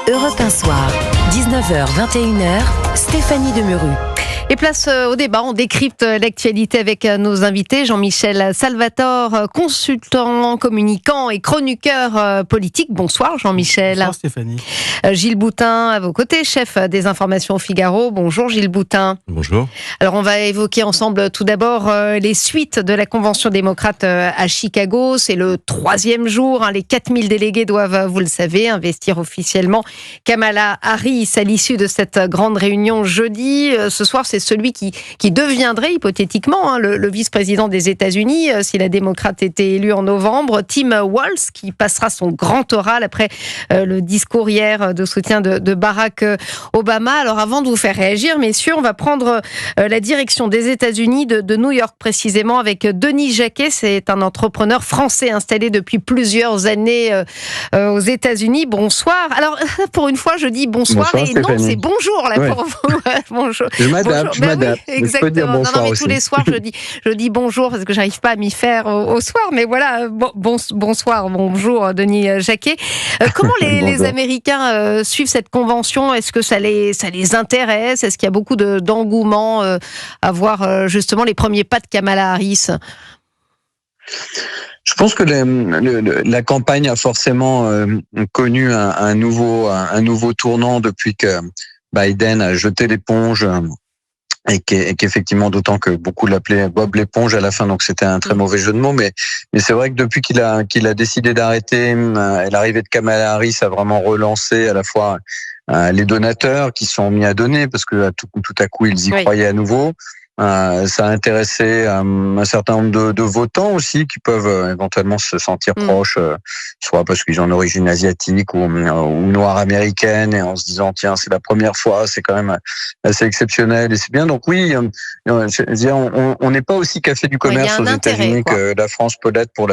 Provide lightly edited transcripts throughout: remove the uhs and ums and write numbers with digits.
Europe 1 Soir, 19h-21h, Stéphanie Demuru. Et place au débat, on décrypte l'actualité avec nos invités. Jean-Michel Salvatore, consultant, communicant et chroniqueur politique. Bonsoir Jean-Michel. Bonsoir Stéphanie. Gilles Boutin à vos côtés, chef des informations au Figaro. Bonjour Gilles Boutin. Bonjour. Alors on va évoquer ensemble tout d'abord les suites de la Convention démocrate à Chicago. C'est le 3e jour. Les 4000 délégués doivent, vous le savez, investir officiellement Kamala Harris à l'issue de cette grande réunion jeudi. Ce soir, c'est celui qui deviendrait hypothétiquement le vice-président des États-Unis si la démocrate était élue en novembre. Tim Walz qui passera son grand oral après le discours hier de soutien de Barack Obama. Alors avant de vous faire réagir, messieurs, on va prendre la direction des États-Unis, de New York précisément, avec Denis Jacquet. C'est un entrepreneur français installé depuis plusieurs années aux États-Unis. Bonsoir. Alors pour une fois, je dis bonsoir et Stéphanie. non, c'est bonjour là pour vous. Bonjour. Je m'adapte. Oui, Je peux dire exactement. bonsoir mais aussi. tous les soirs, je dis bonjour parce que j'arrive pas à m'y faire au soir. Mais voilà, bonsoir, bonjour, Denis Jacquet. Comment les Américains suivent cette convention ? Est-ce que ça les intéresse ? Est-ce qu'il y a beaucoup d'engouement à voir justement les premiers pas de Kamala Harris ? Je pense que la campagne a forcément connu un nouveau tournant depuis que Biden a jeté l'éponge et qu'effectivement, d'autant que beaucoup l'appelaient Bob l'éponge à la fin, donc c'était un très mauvais jeu de mots, mais c'est vrai que depuis qu'il a décidé d'arrêter, l'arrivée de Kamala Harris a vraiment relancé à la fois les donateurs qui sont mis à donner parce que tout à coup ils y croyaient à nouveau. Ça a intéressé un certain nombre de votants aussi qui peuvent éventuellement se sentir proches, soit parce qu'ils ont une origine asiatique ou noire américaine, et en se disant tiens c'est la première fois, c'est quand même assez exceptionnel et c'est bien. Donc oui, je veux dire, on n'est pas aussi café du commerce aux États-Unis que la France peut l'être pour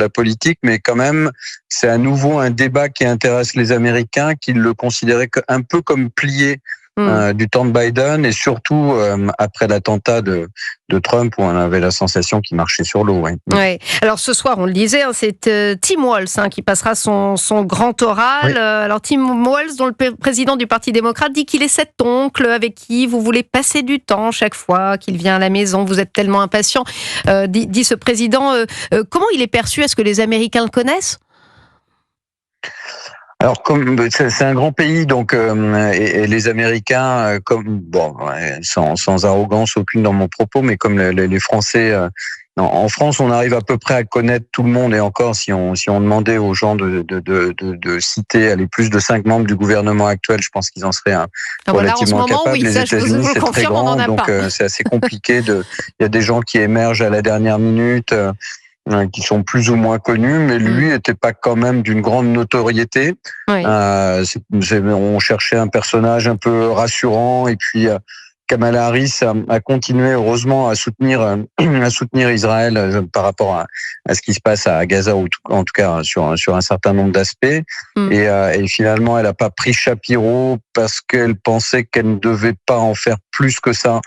la politique, mais quand même c'est à nouveau un débat qui intéresse les Américains qui le considéraient un peu comme plié du temps de Biden et surtout après l'attentat de Trump où on avait la sensation qu'il marchait sur l'eau. Ouais. Alors ce soir, on le disait, c'est Tim Walz qui passera son grand oral. Oui. Alors Tim Walz, dont le président du Parti démocrate dit qu'il est cet oncle avec qui vous voulez passer du temps chaque fois qu'il vient à la maison. Vous êtes tellement impatient, dit ce président. Comment il est perçu ? Est-ce que les Américains le connaissent ? Alors comme c'est un grand pays, donc et les Américains, sans arrogance aucune dans mon propos, mais comme les Français, en France, on arrive à peu près à connaître tout le monde, et encore si on demandait aux gens de citer plus de 5 membres du gouvernement actuel, je pense qu'ils en seraient relativement capables. Oui, les États-Unis, c'est très grand, donc c'est assez compliqué. Il y a des gens qui émergent à la dernière minute. Qui sont plus ou moins connus, mais lui n'était pas quand même d'une grande notoriété. Oui. On cherchait un personnage un peu rassurant, et puis Kamala Harris a continué heureusement à soutenir Israël par rapport à ce qui se passe à Gaza, ou en tout cas sur un certain nombre d'aspects. Et finalement, elle n'a pas pris Shapiro parce qu'elle pensait qu'elle ne devait pas en faire plus que ça.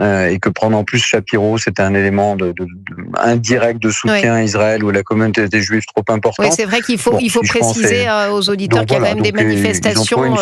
Et que prendre en plus Shapiro, c'était un élément indirect de soutien à Israël où la communauté était juive trop importante. Oui, c'est vrai qu'il faut préciser aux auditeurs qu'il y a quand même des manifestations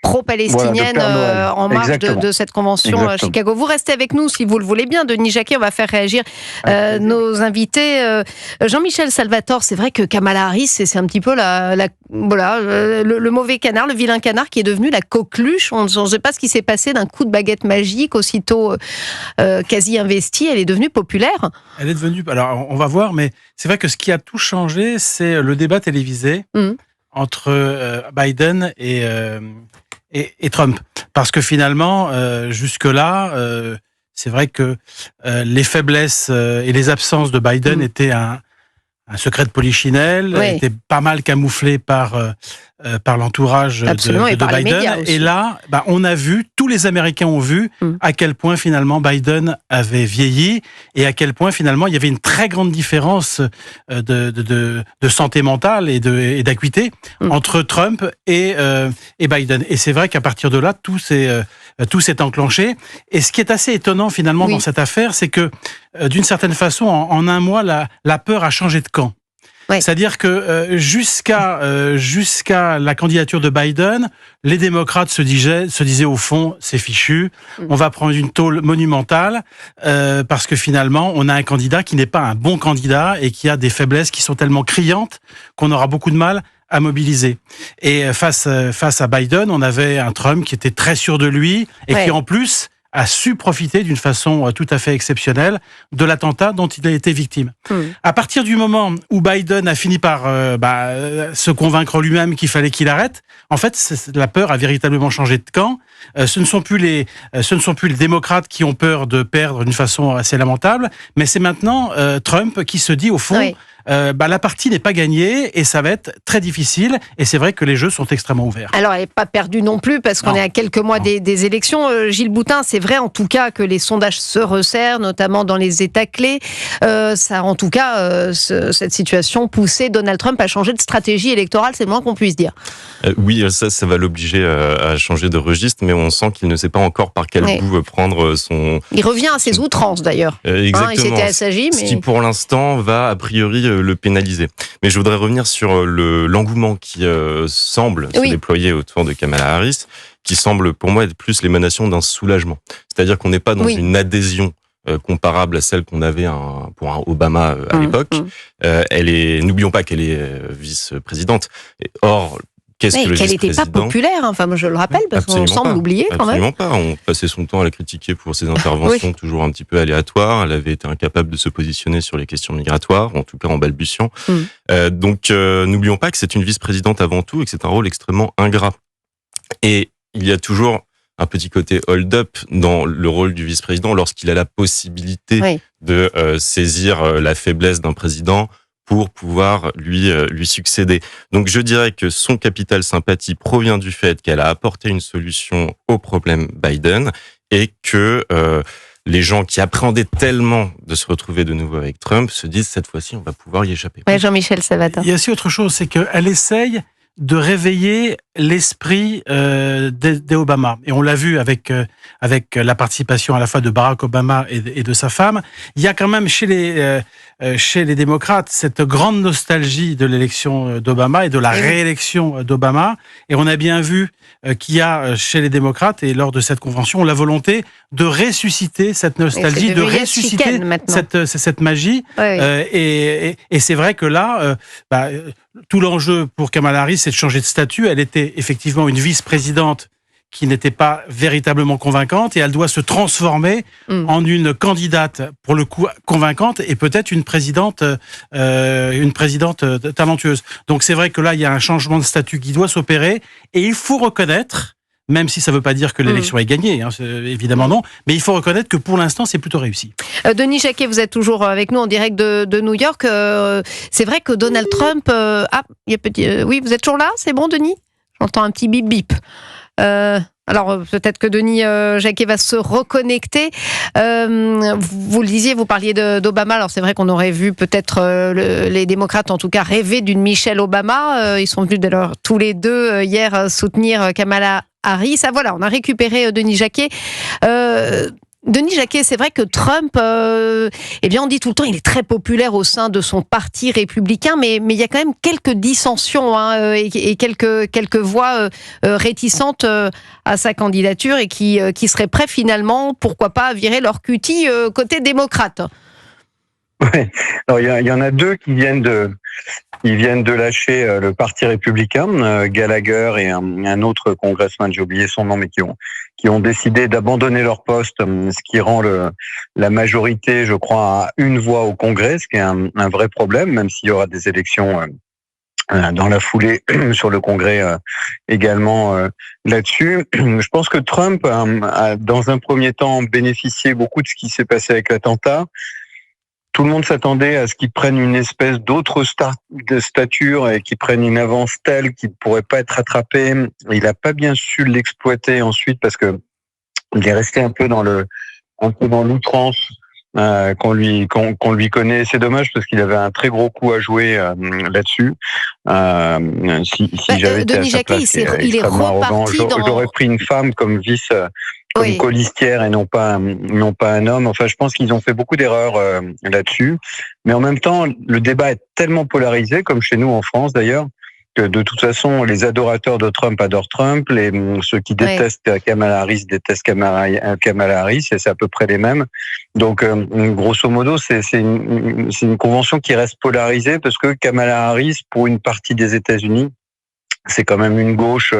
pro-palestiniennes en marge de cette convention à Chicago. Vous restez avec nous si vous le voulez bien, Denis Jacquet. On va faire réagir nos invités. Jean-Michel Salvatore, c'est vrai que Kamala Harris, c'est un petit peu le mauvais canard, le vilain canard qui est devenu la coqueluche. On ne sait pas ce qui s'est passé d'un coup de baguette magique aussitôt quasi investie, elle est devenue populaire. Elle est devenue... Alors, on va voir, mais c'est vrai que ce qui a tout changé, c'est le débat télévisé entre Biden et Trump. Parce que finalement, jusque-là, c'est vrai que les faiblesses et les absences de Biden étaient un secret de polichinelle, était pas mal camouflé par l'entourage de Biden. Et là, on a vu, tous les Américains ont vu à quel point finalement Biden avait vieilli et à quel point finalement il y avait une très grande différence de santé mentale et d'acuité entre Trump et Biden. Et c'est vrai qu'à partir de là, tout s'est enclenché. Et ce qui est assez étonnant finalement dans cette affaire, c'est que d'une certaine façon, en un mois, la peur a changé de camp. Ouais. C'est-à-dire que jusqu'à la candidature de Biden, les démocrates se disaient au fond, c'est fichu, on va prendre une tôle monumentale parce que finalement, on a un candidat qui n'est pas un bon candidat et qui a des faiblesses qui sont tellement criantes qu'on aura beaucoup de mal à mobiliser. Et face à Biden, on avait un Trump qui était très sûr de lui et qui en plus a su profiter d'une façon tout à fait exceptionnelle de l'attentat dont il a été victime. À partir du moment où Biden a fini par se convaincre lui-même qu'il fallait qu'il arrête, en fait, la peur a véritablement changé de camp. Ce ne sont plus les démocrates qui ont peur de perdre d'une façon assez lamentable, mais c'est maintenant Trump qui se dit au fond, la partie n'est pas gagnée et ça va être très difficile. Et c'est vrai que les jeux sont extrêmement ouverts. Alors, elle n'est pas perdue non plus parce qu'on est à quelques mois des élections. Gilles Boutin, c'est vrai en tout cas que les sondages se resserrent, notamment dans les États clés. Ça a en tout cas, cette situation poussé Donald Trump à changer de stratégie électorale, c'est le moins qu'on puisse dire. Oui, ça va l'obliger à changer de registre, mais on sent qu'il ne sait pas encore par quel bout prendre son... Il revient à ses outrances d'ailleurs. Exactement. Il s'était assagi, mais... Ce qui pour l'instant va a priori le pénaliser. Mais je voudrais revenir sur l'engouement qui semble se déployer autour de Kamala Harris, qui semble pour moi être plus l'émanation d'un soulagement. C'est-à-dire qu'on n'est pas dans une adhésion comparable à celle qu'on avait pour un Obama à l'époque. N'oublions pas qu'elle est vice-présidente. Or, qu'est-ce que le qu'elle n'était pas populaire, enfin, je le rappelle, parce qu'on semble l'oublier quand même. Absolument pas. On passait son temps à la critiquer pour ses interventions toujours un petit peu aléatoires. Elle avait été incapable de se positionner sur les questions migratoires, en tout cas en balbutiant. Donc, n'oublions pas que c'est une vice-présidente avant tout et que c'est un rôle extrêmement ingrat. Et il y a toujours un petit côté hold-up dans le rôle du vice-président lorsqu'il a la possibilité de saisir la faiblesse d'un président pour pouvoir lui succéder. Donc je dirais que son capital sympathie provient du fait qu'elle a apporté une solution au problème Biden et que les gens qui appréhendaient tellement de se retrouver de nouveau avec Trump se disent cette fois-ci on va pouvoir y échapper. Jean-Michel Savatin. Il y a aussi autre chose, c'est qu'elle essaye de réveiller l'esprit des Obama. Et on l'a vu avec la participation à la fois de Barack Obama et de sa femme. Il y a quand même chez les démocrates cette grande nostalgie de l'élection d'Obama et de la réélection d'Obama. Et on a bien vu qu'il y a chez les démocrates, et lors de cette convention, la volonté de ressusciter cette nostalgie, de ressusciter cette magie. Et c'est vrai que là, tout l'enjeu pour Kamala Harris, c'est de changer de statut. Elle était effectivement une vice-présidente qui n'était pas véritablement convaincante et elle doit se transformer en une candidate, pour le coup, convaincante et peut-être une présidente talentueuse. Donc c'est vrai que là, il y a un changement de statut qui doit s'opérer et il faut reconnaître, même si ça ne veut pas dire que l'élection est gagnée, évidemment non, mais il faut reconnaître que pour l'instant, c'est plutôt réussi. Denis Jacquet, vous êtes toujours avec nous en direct de New York. C'est vrai que Donald Trump... oui, vous êtes toujours là? C'est bon, Denis? J'entends un petit bip-bip. Alors, peut-être que Denis Jacquet va se reconnecter. Vous le disiez, vous parliez d'Obama. Alors, c'est vrai qu'on aurait vu peut-être les démocrates, en tout cas, rêver d'une Michelle Obama. Ils sont venus d'ailleurs tous les deux hier soutenir Kamala Harris. Ah voilà, on a récupéré Denis Jacquet. Denis Jacquet, c'est vrai que Trump, on dit tout le temps, il est très populaire au sein de son parti républicain, mais il y a quand même quelques dissensions et quelques voix réticentes à sa candidature et qui seraient prêts finalement, pourquoi pas, à virer leur cutie côté démocrate. Ouais. Alors il y en a deux qui viennent de lâcher le parti républicain, Gallagher et un autre congressman, j'ai oublié son nom, mais qui ont décidé d'abandonner leur poste, ce qui rend la majorité, je crois, à une voix au Congrès, ce qui est un vrai problème, même s'il y aura des élections dans la foulée sur le Congrès également là-dessus. Je pense que Trump a, dans un premier temps, bénéficié beaucoup de ce qui s'est passé avec l'attentat. Tout le monde s'attendait à ce qu'il prenne une espèce d'autre stature et qu'il prenne une avance telle qu'il ne pourrait pas être rattrapé. Il n'a pas bien su l'exploiter ensuite parce que il est resté un peu dans l'outrance qu'on lui connaît. C'est dommage parce qu'il avait un très gros coup à jouer là-dessus. Si j'avais été à sa place, il est extrêmement arrogant. J'aurais pris une femme comme comme colistière et non pas un homme. Enfin, je pense qu'ils ont fait beaucoup d'erreurs là-dessus. Mais en même temps, le débat est tellement polarisé, comme chez nous en France d'ailleurs, que de toute façon, les adorateurs de Trump adorent Trump, ceux qui détestent Kamala Harris détestent Kamala Harris, et c'est à peu près les mêmes. Donc, grosso modo, c'est une convention qui reste polarisée parce que Kamala Harris, pour une partie des États-Unis, c'est quand même une gauche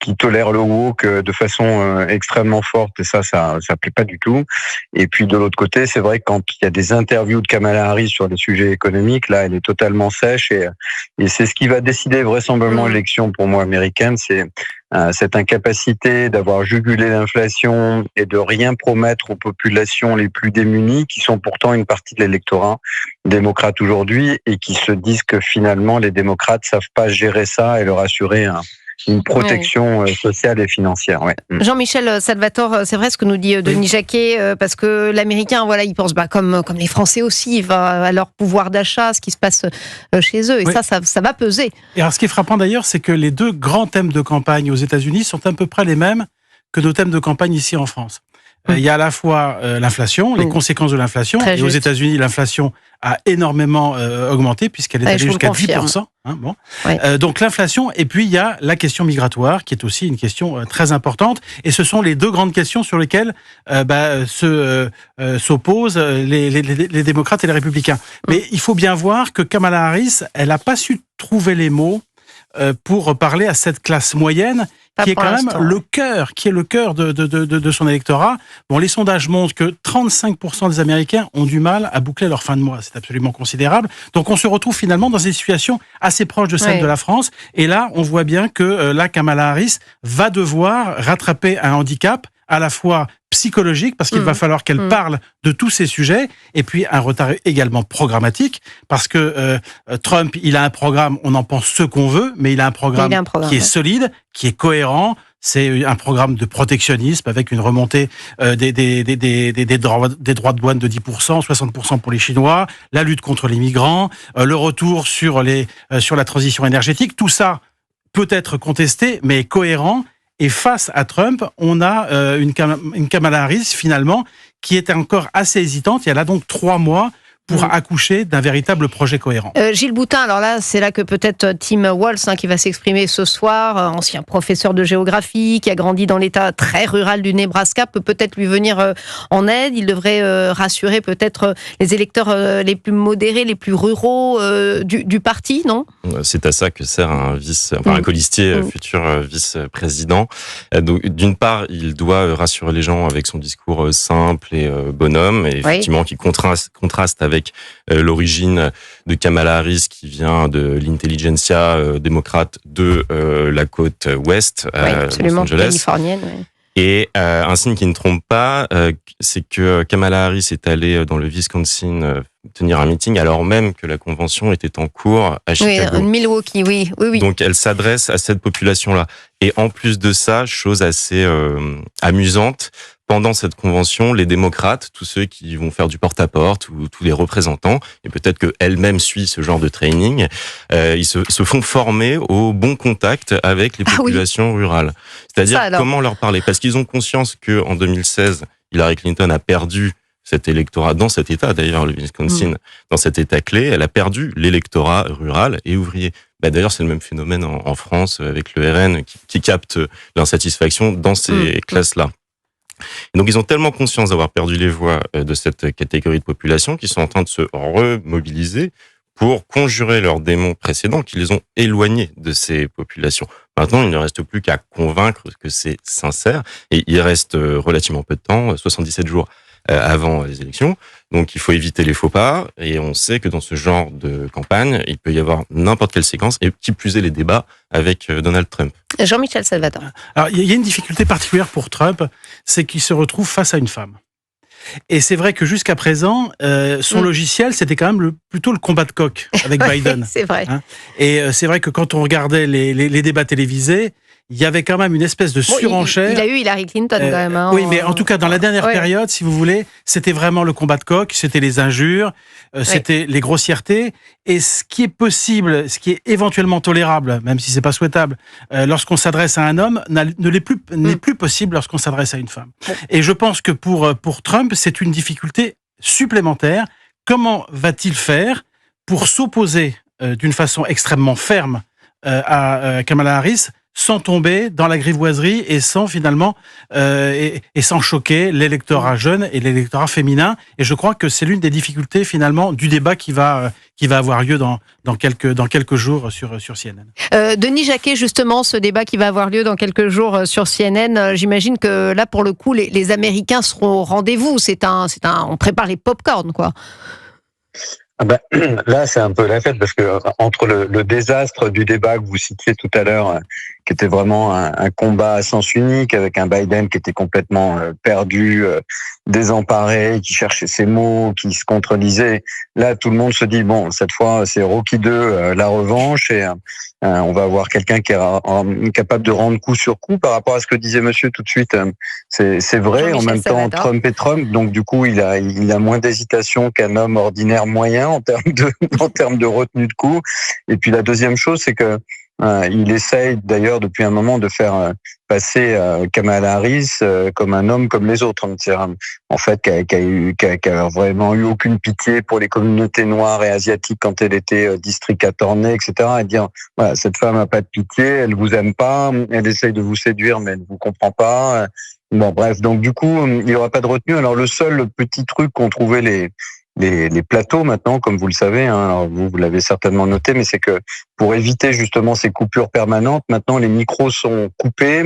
qui tolère le woke de façon extrêmement forte, et ça plaît pas du tout. Et puis de l'autre côté, c'est vrai que quand il y a des interviews de Kamala Harris sur des sujets économiques, là, elle est totalement sèche, et c'est ce qui va décider vraisemblablement l'élection pour moi américaine, c'est cette incapacité d'avoir jugulé l'inflation et de rien promettre aux populations les plus démunies, qui sont pourtant une partie de l'électorat démocrate aujourd'hui, et qui se disent que finalement les démocrates savent pas gérer ça et leur assurer une protection sociale et financière. Ouais. Jean-Michel Salvatore, c'est vrai ce que nous dit Denis Jacquet, parce que l'Américain, voilà, il pense comme les Français aussi, à leur pouvoir d'achat, ce qui se passe chez eux, et ça va peser. Et alors, ce qui est frappant d'ailleurs, c'est que les deux grands thèmes de campagne aux États-Unis sont à peu près les mêmes que nos thèmes de campagne ici en France. Il y a à la fois l'inflation, les conséquences de l'inflation. Et aux États-Unis, l'inflation a énormément augmenté puisqu'elle est allée jusqu'à 10%. Donc l'inflation, et puis il y a la question migratoire qui est aussi une question très importante. Et ce sont les deux grandes questions sur lesquelles s'opposent les démocrates et les républicains. Mais il faut bien voir que Kamala Harris, elle n'a pas su trouver les mots pour parler à cette classe moyenne qui est quand même le cœur, de son électorat. Bon, les sondages montrent que 35% des Américains ont du mal à boucler leur fin de mois. C'est absolument considérable. Donc, on se retrouve finalement dans des situations assez proches de celles de la France. Et là, on voit bien que Kamala Harris va devoir rattraper un handicap à la fois psychologique, parce qu'il va falloir qu'elle parle de tous ces sujets, et puis un retard également programmatique, parce que Trump, il a un programme, on en pense ce qu'on veut, mais il a un programme qui est solide, qui est cohérent. C'est un programme de protectionnisme avec une remontée des droits de douane de 10%, 60% pour les Chinois, la lutte contre les migrants, le retour sur la transition énergétique. Tout ça peut être contesté, mais cohérent. Et face à Trump, on a une Kamala Harris, finalement, qui était encore assez hésitante. Et elle a donc 3 mois pour accoucher d'un véritable projet cohérent. Gilles Boutin, alors là, c'est là que peut-être Tim Walz, qui va s'exprimer ce soir, ancien professeur de géographie, qui a grandi dans l'état très rural du Nebraska, peut peut-être lui venir en aide. Il devrait rassurer peut-être les électeurs les plus modérés, les plus ruraux du parti, non ? C'est à ça que sert un colistier, futur vice-président. Donc, d'une part, il doit rassurer les gens avec son discours simple et bonhomme, et effectivement qui contraste avec l'origine de Kamala Harris, qui vient de l'intelligentsia démocrate de la côte ouest, absolument, Los Angeles. Californienne. Et un signe qui ne trompe pas, c'est que Kamala Harris est allée dans le Wisconsin tenir un meeting alors même que la convention était en cours à Chicago. Oui, Milwaukee, oui. Donc elle s'adresse à cette population-là. Et en plus de ça, chose assez amusante, pendant cette convention, les démocrates, tous ceux qui vont faire du porte-à-porte, ou tous les représentants, et peut-être qu'elle-même suit ce genre de training, ils se font former au bon contact avec les populations rurales. C'est-à-dire comment leur parler. Parce qu'ils ont conscience qu'en 2016, Hillary Clinton a perdu cet électorat, dans cet État d'ailleurs, le Wisconsin, dans cet État clé, elle a perdu l'électorat rural et ouvrier. D'ailleurs, c'est le même phénomène en France avec le RN qui capte l'insatisfaction dans ces classes-là. Et donc, ils ont tellement conscience d'avoir perdu les voix de cette catégorie de population qu'ils sont en train de se remobiliser pour conjurer leurs démons précédents qui les ont éloignés de ces populations. Maintenant, il ne reste plus qu'à convaincre que c'est sincère, et il reste relativement peu de temps, 77 jours avant les élections. Donc, il faut éviter les faux pas, et on sait que dans ce genre de campagne, il peut y avoir n'importe quelle séquence, et qui plus est les débats avec Donald Trump. Jean-Michel Salvatore. Alors, il y a une difficulté particulière pour Trump, c'est qu'il se retrouve face à une femme. Et c'est vrai que jusqu'à présent, son logiciel, c'était quand même plutôt le combat de coq avec Biden. C'est vrai. Et c'est vrai que quand on regardait les débats télévisés, il y avait quand même une espèce de surenchère. Il a eu Hillary Clinton quand même. Oui, mais en tout cas, dans la dernière période, si vous voulez, c'était vraiment le combat de coq, c'était les injures, c'était les grossièretés. Et ce qui est possible, ce qui est éventuellement tolérable, même si c'est pas souhaitable, lorsqu'on s'adresse à un homme, n'est plus possible lorsqu'on s'adresse à une femme. Et je pense que pour Trump, c'est une difficulté supplémentaire. Comment va-t-il faire pour s'opposer d'une façon extrêmement ferme à Kamala Harris, sans tomber dans la grivoiserie et sans finalement et sans choquer l'électorat jeune et l'électorat féminin. Et je crois que c'est l'une des difficultés finalement du débat qui va avoir lieu dans quelques jours sur CNN. Denis Jacquet, justement, ce débat qui va avoir lieu dans quelques jours sur CNN, j'imagine que là, pour le coup, les Américains seront au rendez-vous. On prépare les pop-corn, quoi. Ah ben, là, c'est un peu la fête parce que entre le désastre du débat que vous citiez tout à l'heure, qui était vraiment un combat à sens unique avec un Biden qui était complètement perdu, désemparé, qui cherchait ses mots, qui se contredisait. Là, tout le monde se dit bon, cette fois, c'est Rocky 2, la revanche, et on va avoir quelqu'un qui est capable de rendre coup sur coup par rapport à ce que disait Monsieur tout de suite. C'est vrai. En même temps, Trump est Trump, donc du coup, il a moins d'hésitation qu'un homme ordinaire moyen en termes de retenue de coup. Et puis la deuxième chose, c'est que il essaye d'ailleurs depuis un moment de faire passer Kamala Harris comme un homme comme les autres. En fait, qui a vraiment eu aucune pitié pour les communautés noires et asiatiques quand elle était district attorney, etc. Et dire voilà, cette femme a pas de pitié, elle vous aime pas, elle essaye de vous séduire mais elle ne vous comprend pas. Bon, bref, donc du coup, il n'y aura pas de retenue. Alors le seul petit truc qu'ont trouvé les plateaux maintenant, comme vous le savez, hein, alors vous l'avez certainement noté, mais c'est que pour éviter justement ces coupures permanentes, maintenant les micros sont coupés.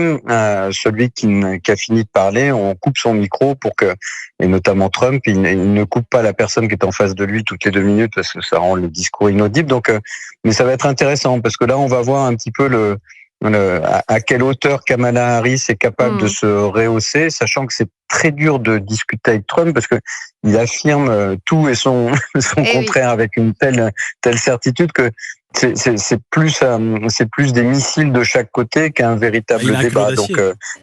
Celui qui a fini de parler, on coupe son micro pour que, et notamment Trump, il ne coupe pas la personne qui est en face de lui toutes les 2 minutes parce que ça rend le discours inaudible. Donc, mais ça va être intéressant parce que là, on va voir un petit peu à quelle hauteur Kamala Harris est capable de se rehausser, sachant que c'est très dur de discuter avec Trump parce que il affirme tout et son contraire avec une telle certitude que c'est plus des missiles de chaque côté qu'un véritable débat. Donc,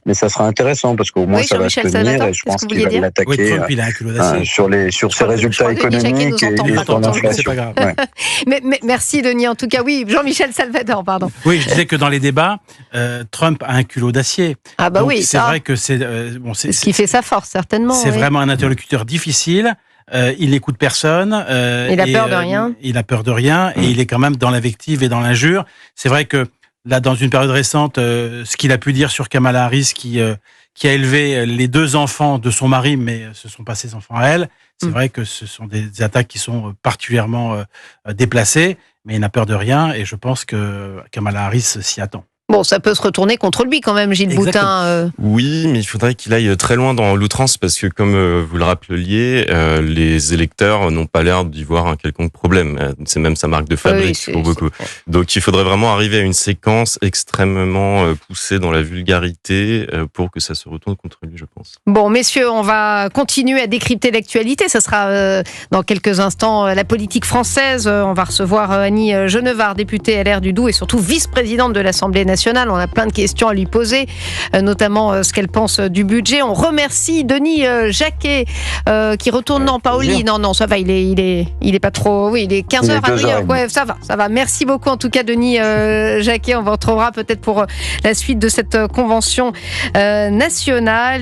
mais ça sera intéressant parce qu'au moins ça va se tenir et je pense qu'il va l'attaquer sur ses résultats économiques et son inflation. Mais merci Denis. En tout cas, oui, Jean-Michel Salvador, pardon. Oui, je disais que dans les débats, Trump a un culot d'acier. Ah bah donc, oui, c'est vrai que c'est ce qui fait sa force certainement. C'est vraiment un interlocuteur difficile. Il n'écoute personne. Il a peur de rien. Il a peur de rien et il est quand même dans l'invective et dans l'injure. C'est vrai que là, dans une période récente, ce qu'il a pu dire sur Kamala Harris, qui a élevé les 2 enfants de son mari, mais ce ne sont pas ses enfants à elle. C'est vrai que ce sont des attaques qui sont particulièrement déplacées, mais il n'a peur de rien et je pense que Kamala Harris s'y attend. Bon, ça peut se retourner contre lui quand même, Gilles Boutin. Oui, mais il faudrait qu'il aille très loin dans l'outrance parce que, comme vous le rappeliez, les électeurs n'ont pas l'air d'y voir un quelconque problème. C'est même sa marque de fabrique pour beaucoup. Donc, il faudrait vraiment arriver à une séquence extrêmement poussée dans la vulgarité pour que ça se retourne contre lui, je pense. Bon, messieurs, on va continuer à décrypter l'actualité. Ça sera dans quelques instants la politique française. On va recevoir Annie Genevard, députée LR du Doubs et surtout vice-présidente de l'Assemblée nationale. On a plein de questions à lui poser, notamment ce qu'elle pense du budget. On remercie Denis Jacquet qui retourne. Non, pas au lit. Non, ça va. Il est pas trop. Oui, il est 15h à New York. Ouais, ça va. Merci beaucoup en tout cas, Denis Jacquet. On vous retrouvera peut-être pour la suite de cette convention nationale.